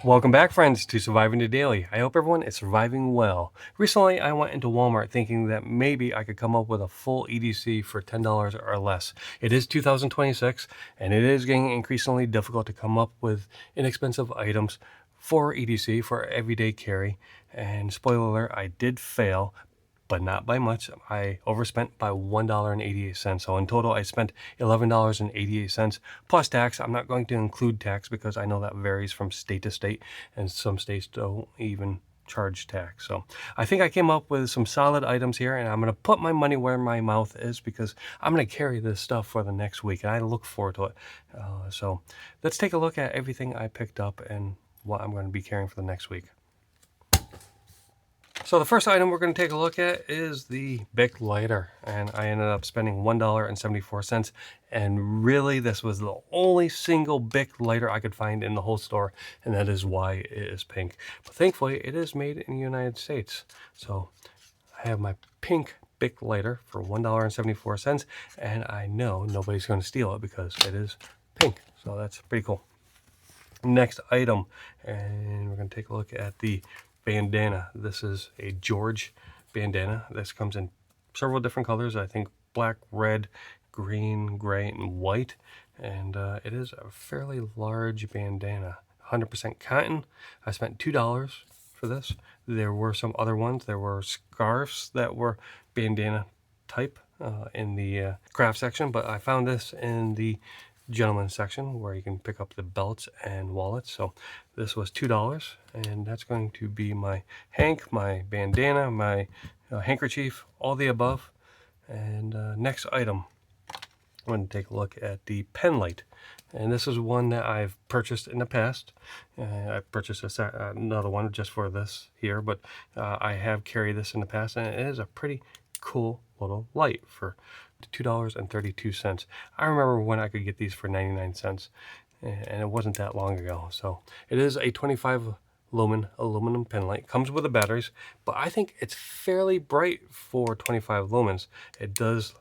Welcome back, friends, to Surviving the Daily. I hope everyone is surviving well. Recently, I went into Walmart thinking that maybe I could come up with a full EDC for $10 or less. It is 2026, and it is getting increasingly difficult to come up with inexpensive items for EDC, for everyday carry. And spoiler alert, I did fail, but not by much. I overspent by $1.88. So in total, I spent $11.88 plus tax. I'm not going to include tax because I know that varies from state to state, and some states don't even charge tax. So I think I came up with some solid items here, and I'm going to put my money where my mouth is because I'm going to carry this stuff for the next week, and I look forward to it. So let's take a look at everything I picked up and what I'm going to be carrying for the next week. So the first item we're going to take a look at is the Bic Lighter, and I ended up spending $1.74, and really this was the only single Bic Lighter I could find in the whole store, and that is why it is pink. But thankfully it is made in the United States. So I have my pink Bic Lighter for $1.74, and I know nobody's going to steal it because it is pink. So that's pretty cool. Next item, and we're going to take a look at the bandana. This is a George bandana. This comes in several different colors. I think black, red, green, gray, and white. And it is a fairly large bandana. 100% cotton. I spent $2 for this. There were some other ones. There were scarves that were bandana type in the craft section, but I found this in the gentleman's section where you can pick up the belts and wallets. So this was $2, and that's going to be my hank, my bandana, my handkerchief, all the above. And next item, I'm going to take a look at the penlight, and this is one that I've purchased in the past. I purchased another one just for this here, but I have carried this in the past, and it is a pretty cool little light for $2.32. I remember when I could get these for 99 cents, and it wasn't that long ago. So it is a 25 lumen aluminum pen light. Comes with the batteries, but I think it's fairly bright for 25 lumens. It does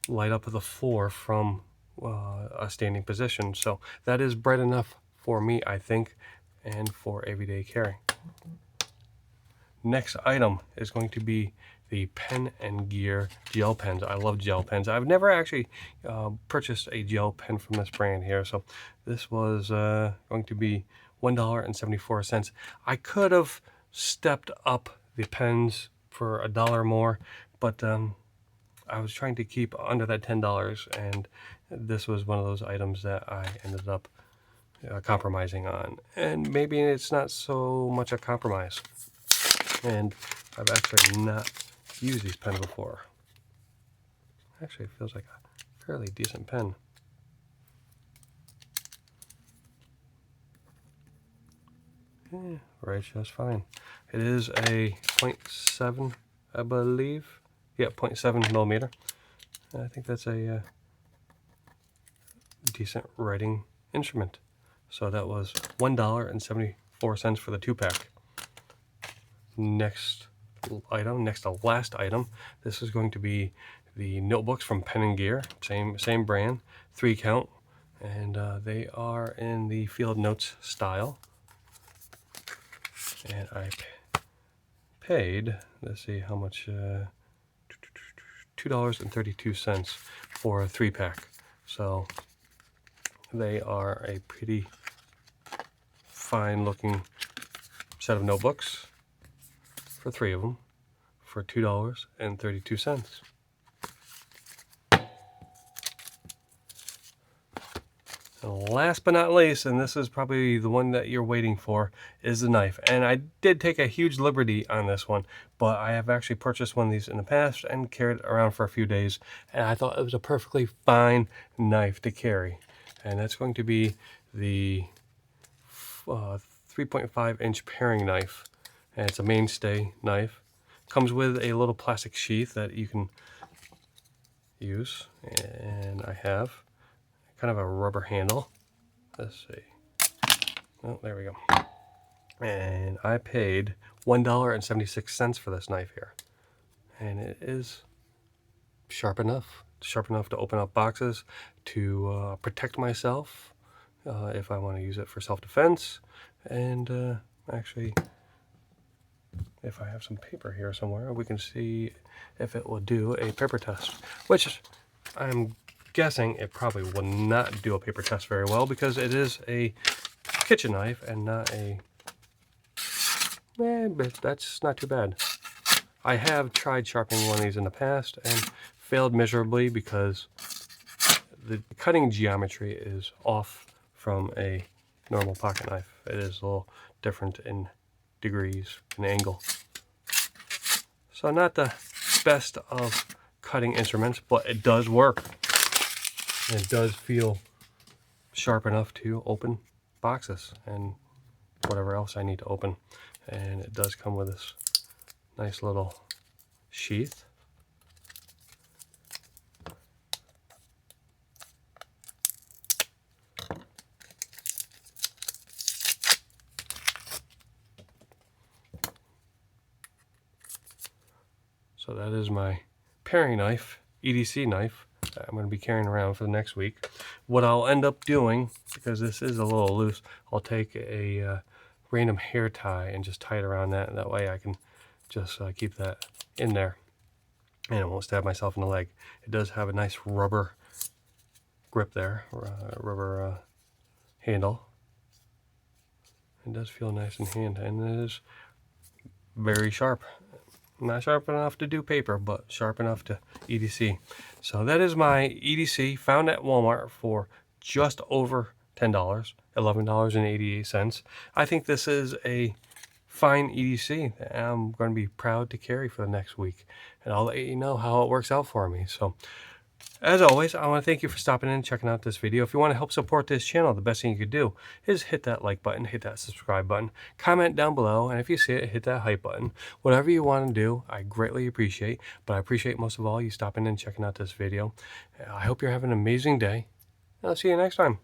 light up the floor from a standing position, so that is bright enough for me, I think, and for everyday carry. Next item is going to be the Pen and Gear gel pens. I love gel pens. I've never actually purchased a gel pen from this brand here, so this was going to be $1.74. I could have stepped up the pens for $1 more, but I was trying to keep under that $10, and this was one of those items that I ended up compromising on. And maybe it's not so much a compromise. And I've actually not used these pens before. Actually, it feels like a fairly decent pen. Yeah, right, just fine. It is a 0.7, I believe. Yeah, 0.7 millimeter. I think that's a decent writing instrument. So that was $1.74 for the 2-pack. Next to last item, this is going to be the notebooks from Pen and Gear, same brand, 3 count, and they are in the field notes style. And I paid, let's see how much, $2.32 for a 3-pack. So they are a pretty fine looking set of notebooks for 3 of them for $2.32. And last but not least, and this is probably the one that you're waiting for, is the knife. And I did take a huge liberty on this one, but I have actually purchased one of these in the past and carried it around for a few days, and I thought it was a perfectly fine knife to carry. And that's going to be the 3.5-inch paring knife, and it's a Mainstay knife. Comes with a little plastic sheath that you can use, and I have kind of a rubber handle. Let's see. Oh, there we go. And I paid $1.76 for this knife here, and it is sharp enough to open up boxes, to protect myself, if I want to use it for self-defense. And actually, if I have some paper here somewhere, we can see if it will do a paper test, which I'm guessing it probably will not do a paper test very well because it is a kitchen knife and not a... but that's not too bad. I have tried sharpening one of these in the past and failed miserably because the cutting geometry is off from a normal pocket knife. It is a little different in degrees and angle. So not the best of cutting instruments, but it does work. And it does feel sharp enough to open boxes and whatever else I need to open. And it does come with this nice little sheath. So that is my paring knife, EDC knife, that I'm going to be carrying around for the next week. What I'll end up doing, because this is a little loose, I'll take a random hair tie and just tie it around that. That way I can just keep that in there and it won't stab myself in the leg. It does have a nice rubber grip there, rubber handle. It does feel nice in hand, and it is very sharp. Not sharp enough to do paper, but sharp enough to EDC. So that is my EDC, found at Walmart for just over $10, $11.88. I think this is a fine EDC that I'm going to be proud to carry for the next week, and I'll let you know how it works out for me. So as always, I want to thank you for stopping in and checking out this video. If you want to help support this channel, the best thing you could do is hit that like button, hit that subscribe button, comment down below, and if you see it, hit that hype button. Whatever you want to do, I greatly appreciate, but I appreciate most of all you stopping in and checking out this video. I hope you're having an amazing day, and I'll see you next time.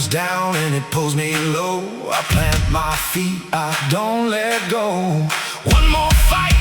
Down and it pulls me low. I plant my feet, I don't let go. One more fight.